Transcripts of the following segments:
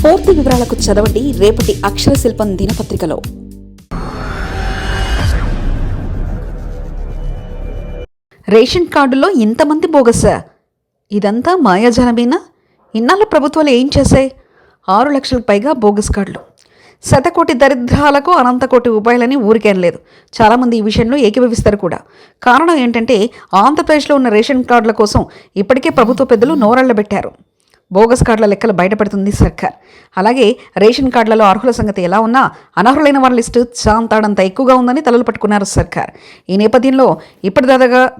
పూర్తి వివరాలకు చదవండి రేపటి అక్షర శిల్పం దినపత్రికలో. రేషన్ కార్డులో ఇంతమంది బోగసా? ఇదంతా మాయాజాలమేనా? ఇన్నాళ్ళ ప్రభుత్వాలు ఏం చేశాయి? 6 లక్షలకు పైగా బోగస్ కార్డులు. శతకోటి దరిద్రాలకు అనంతకోటి ఉపాయాలని ఊరికేం లేదు. చాలామంది ఈ విషయంలో ఏకీభవిస్తారు కూడా. కారణం ఏంటంటే ఆంధ్రప్రదేశ్లో ఉన్న రేషన్ కార్డుల కోసం ఇప్పటికే ప్రభుత్వ పెద్దలు నోరెళ్లబెట్టారు. బోగస్ కార్డుల లెక్కలు బయటపడుతుంది సర్కార్. అలాగే రేషన్ కార్డులలో అర్హుల సంగతి ఎలా ఉన్నా అనర్హులైన వారి లిస్టు చాంతాడంత ఎక్కువగా ఉందని తలలు పట్టుకున్నారు సర్కార్. ఈ నేపథ్యంలో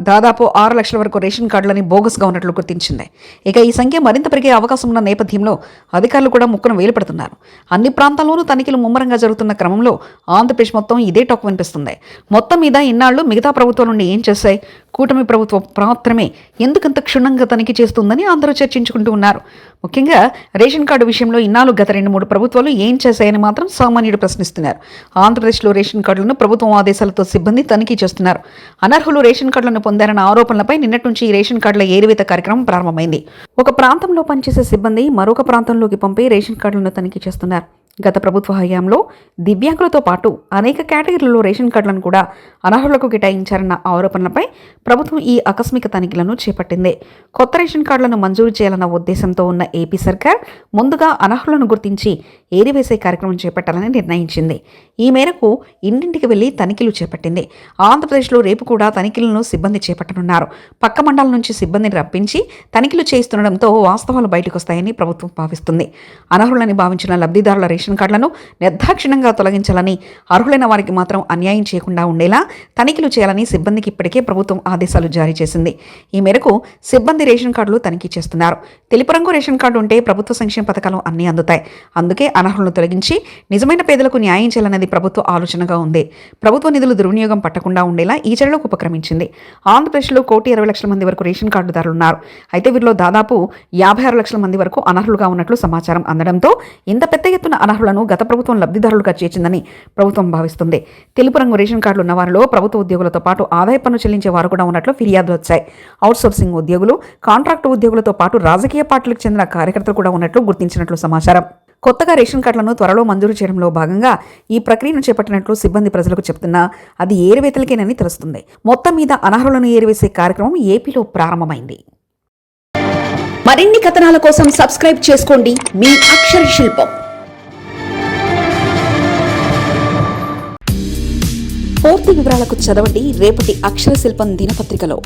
దాదాపు 6 లక్షల వరకు రేషన్ కార్డులని బోగస్గా ఉన్నట్లు గుర్తించింది. ఇక ఈ సంఖ్య మరింత పెరిగే అవకాశం ఉన్న నేపథ్యంలో అధికారులు కూడా ముక్కును వేలు పెడుతున్నారు. అన్ని ప్రాంతాల్లోనూ తనిఖీలు ముమ్మరంగా జరుగుతున్న క్రమంలో ఆంధ్రప్రదేశ్ మొత్తం ఇదే టాక్ వినిపిస్తుంది. మొత్తం మీద ఇన్నాళ్లు మిగతా ప్రభుత్వం నుండి ఏం చేశాయి? కూటమి ప్రభుత్వం మాత్రమే ఎందుకంత క్షుణ్ణంగా తనిఖీ చేస్తుందని అందరూ చర్చించుకుంటూ ఉన్నారు. ముఖ్యంగా రేషన్ కార్డు విషయంలో ఇన్నాళ్ళు గత 2-3 ప్రభుత్వాలు ఏం చేశాయని మాత్రం సామాన్యుడు ప్రశ్నిస్తున్నారు. ఆంధ్రప్రదేశ్లో రేషన్ కార్డులను ప్రభుత్వం ఆదేశాలతో సిబ్బంది తనిఖీ చేస్తున్నారు. అనర్హులు రేషన్ కార్డులను పొందారన్న ఆరోపణలపై నిన్నటి నుంచి ఈ రేషన్ కార్డుల ఏరివేత కార్యక్రమం ప్రారంభమైంది. ఒక ప్రాంతంలో పనిచేసే సిబ్బంది మరొక ప్రాంతంలోకి పంపి రేషన్ కార్డులను తనిఖీ చేస్తున్నారు. గత ప్రభుత్వ హయాంలో దివ్యాంగులతో పాటు అనేక కేటగిరీలలో రేషన్ కార్డులను కూడా అనర్హులకు కేటాయించారన్న ఆరోపణలపై ప్రభుత్వం ఈ ఆకస్మిక తనిఖీలను చేపట్టింది. కొత్త రేషన్ కార్డులను మంజూరు చేయాలన్న ఉద్దేశంతో ఉన్న ఏపీ సర్కార్ ముందుగా అనర్హులను గుర్తించి ఏరివేసే కార్యక్రమం చేపట్టాలని నిర్ణయించింది. ఈ మేరకు ఇంటింటికి వెళ్లి తనిఖీలు చేపట్టింది. ఆంధ్రప్రదేశ్లో రేపు కూడా తనిఖీలను సిబ్బంది చేపట్టనున్నారు. పక్క మండలం నుంచి సిబ్బందిని రప్పించి తనిఖీలు చేస్తుండటంతో వాస్తవాలు బయటకు వస్తాయని ప్రభుత్వం భావిస్తుంది. అనర్హులని భావించిన లబ్ధిదారుల రేషన్ కార్డులను నిర్దాక్షిణ్యంగా తొలగించాలని, అర్హులైన వారికి మాత్రం అన్యాయం చేయకుండా ఉండేలా తనిఖీలు చేయాలని సిబ్బందికి ఇప్పటికే ప్రభుత్వం ఆదేశాలు జారీ చేసింది. ఈ మేరకు సిబ్బంది రేషన్ కార్డులు తనిఖీ చేస్తున్నారు. తెలుపు రంగు రేషన్ కార్డు ఉంటే ప్రభుత్వ సంక్షేమ పథకాలు అన్నీ అందుతాయి. అందుకే అనర్హులను తొలగించి నిజమైన పేదలకు న్యాయం చేయాలనేది ప్రభుత్వ ఆలోచనగా ఉంది. ప్రభుత్వ నిధులు దుర్వినియోగం పట్టకుండా ఉండేలా ఈ చర్యలకు ఉపక్రమించింది. ఆంధ్రప్రదేశ్లో 1,20,00,000 మంది వరకు రేషన్ కార్డుదారులు ఉన్నారు. అయితే వీరిలో దాదాపు 56 లక్షల మంది వరకు అనర్హులుగా ఉన్నట్లు సమాచారం అందడంతో ఇంత పెద్ద ఎత్తున అనర్హులను గత ప్రభుత్వం లబ్ధిదారులుగా చేర్చిందని ప్రభుత్వం భావిస్తుంది. తెలుపు రంగు రేషన్ కార్డులు ఉన్న వారిలో ప్రభుత్వ ఉద్యోగులతో పాటు ఆదాయ పన్ను చెల్లించే వారు కూడా ఉన్నట్లు ఫిర్యాదులు వచ్చాయి. అవుట్సోర్సింగ్ ఉద్యోగులు, కాంట్రాక్టు ఉద్యోగులతో పాటు రాజకీయ పార్టీలకు చెందిన కార్యకర్తలు కూడా ఉన్నట్లు గుర్తించినట్లు సమాచారం. కొత్తగా రేషన్ కార్డులను త్వరలో మంజూరు చేయడంలో భాగంగా ఈ ప్రక్రియను చేపట్టినట్లు సిబ్బంది ప్రజలకు చెప్తున్నా అది ఏరివేతలకేనని తెలుస్తుంది. మొత్తం మీద అనర్హులను ఏరివేసే కార్యక్రమం ఏపీలో ప్రారంభమైంది. మరిన్ని కథనాల కోసం సబ్స్క్రైబ్ చేసుకోండి మీ అక్షర శిల్పం. పూర్తి వివరాలకు చదవండి రేపటి అక్షర శిల్పం దినపత్రికలో.